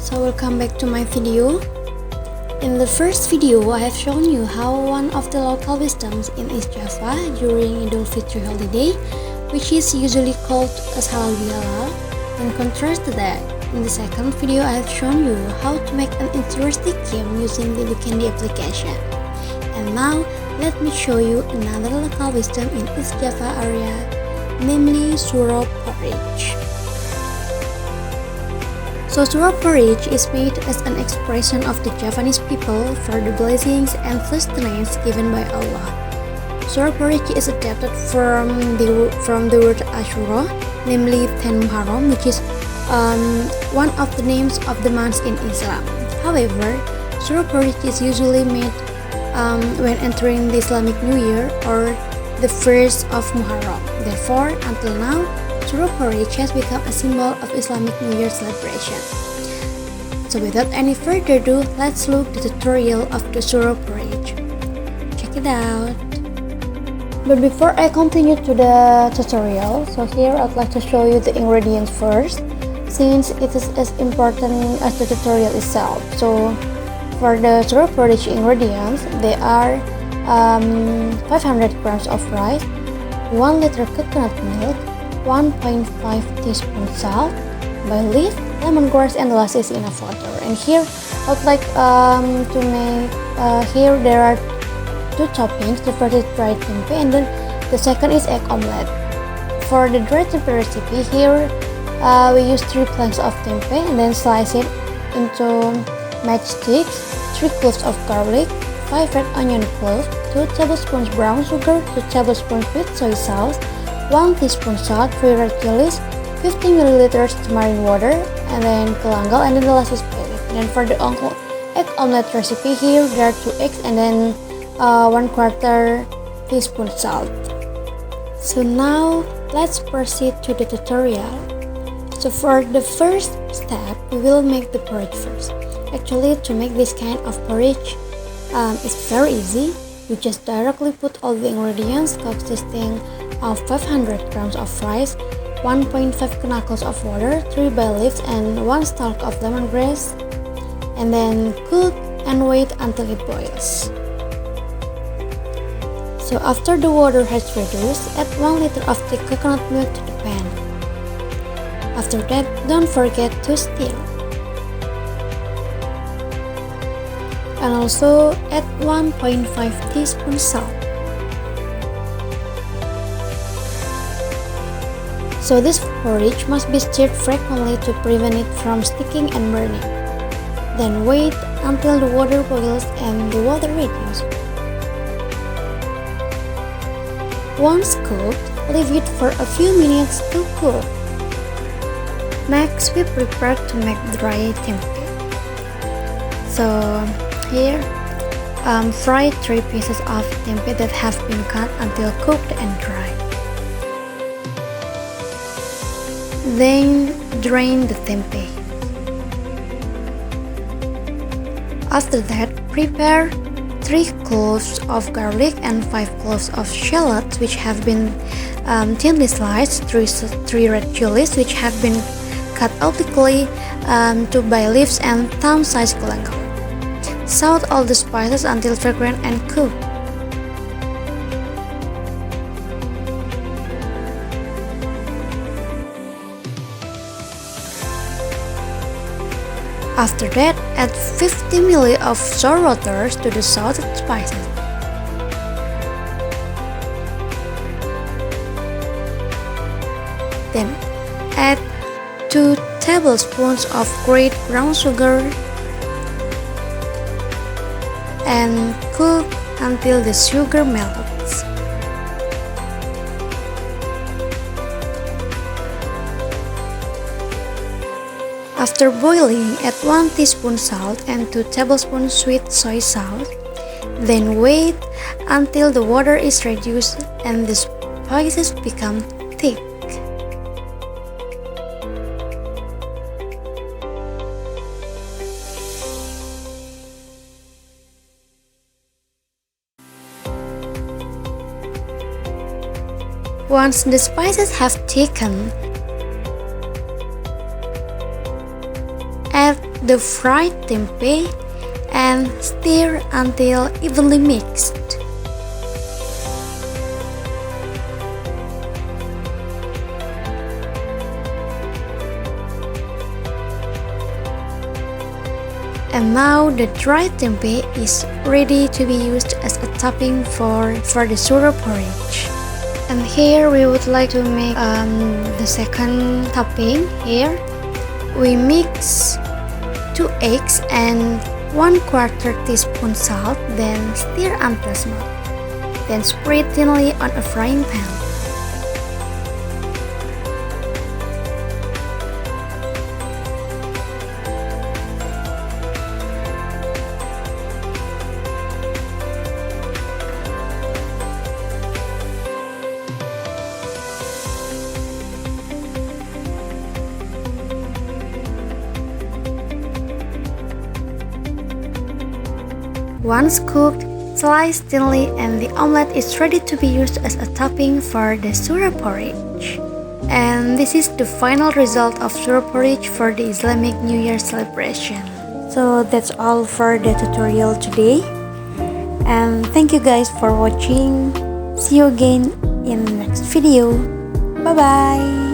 So welcome back to my video. In the first video, I have shown you how one of the local wisdoms in East Java during Idul Fitri holiday, which is usually called as halal bihalal. In contrast to that, in the second video, I have shown you how to make an interesting game using the Candy application. And now, let me show you another local wisdom in East Java area, namely Suro Porridge. So Suro Porridge is made as an expression of the Javanese people for the blessings and sustenance given by Allah. Suro Porridge is adapted from the word Ashura, namely 10 M.Hum, which is one of the names of the months in Islam. However, Suro Porridge is usually made when entering the Islamic New Year or the 1st of Muharram. Therefore, until now, Suro Porridge has become a symbol of Islamic New Year celebration. So without any further ado, let's look at the tutorial of the Suro Porridge. Check it out. But before I continue to the tutorial, so here I'd like to show you the ingredients first, since it is as important as the tutorial itself. So for the Suro Porridge ingredients, they are 500 grams of rice, 1 liter coconut milk, 1.5 teaspoon salt, bay leaf, lemongrass, and molasses enough water. And here I would like to make here there are two toppings. The first is dried tempeh, and then the second is egg omelette. For the dried tempeh recipe, here we use 3 planks of tempeh and then slice it into matchsticks, 3 cloves of garlic, 5 red onion cloves, 2 tablespoons brown sugar, 2 tablespoons sweet soy sauce, 1 teaspoon salt, 3 red chilies, 50 milliliters tamarind water, and then kelanggal, and then the last is bay leaf. And then for the egg omelette recipe, here there are 2 eggs and then 1/4 teaspoon salt. So now let's proceed to the tutorial. So for the first step, we will make the porridge first. Actually, to make this kind of porridge, it's very easy. You just directly put all the ingredients consisting of 500 grams of rice, 1.5 knuckles of water, 3 bay leaves, and 1 stalk of lemongrass, and then cook and wait until it boils. So after the water has reduced, add 1 liter of the coconut milk to the pan. After that, don't forget to stir. And also add 1.5 teaspoon salt. So this porridge must be stirred frequently to prevent it from sticking and burning. Then wait until the water boils and the water reduces. Once cooked, leave it for a few minutes to cool. Next, we prepare to make dry tempeh. So here, fry 3 pieces of tempeh that have been cut until cooked and dry. Then drain the tempeh. After that, prepare 3 cloves of garlic and 5 cloves of shallots which have been thinly sliced, 3 red chilies which have been cut obliquely, 2 bay leaves, and thumb-sized kelanggal. Salt all the spices until fragrant and cook. After that, add 50 ml of sour water to the salted spices. Then add 2 tablespoons of grated brown sugar and cook until the sugar melts. After boiling, add 1 teaspoon salt and 2 tablespoons sweet soy sauce. Then wait until the water is reduced and the spices become thick. Once the spices have thickened, add the fried tempeh and stir until evenly mixed. And now the dried tempeh is ready to be used as a topping for the Suro Porridge. And here we would like to make the second topping. Here we mix 2 eggs and 1/4 teaspoon salt, then stir until smooth. Then spread thinly on a frying pan. Once cooked, slice thinly and the omelette is ready to be used as a topping for the Suro Porridge. And this is the final result of Suro Porridge for the Islamic New Year celebration. So that's all for the tutorial today. And thank you guys for watching. See you again in the next video. Bye bye.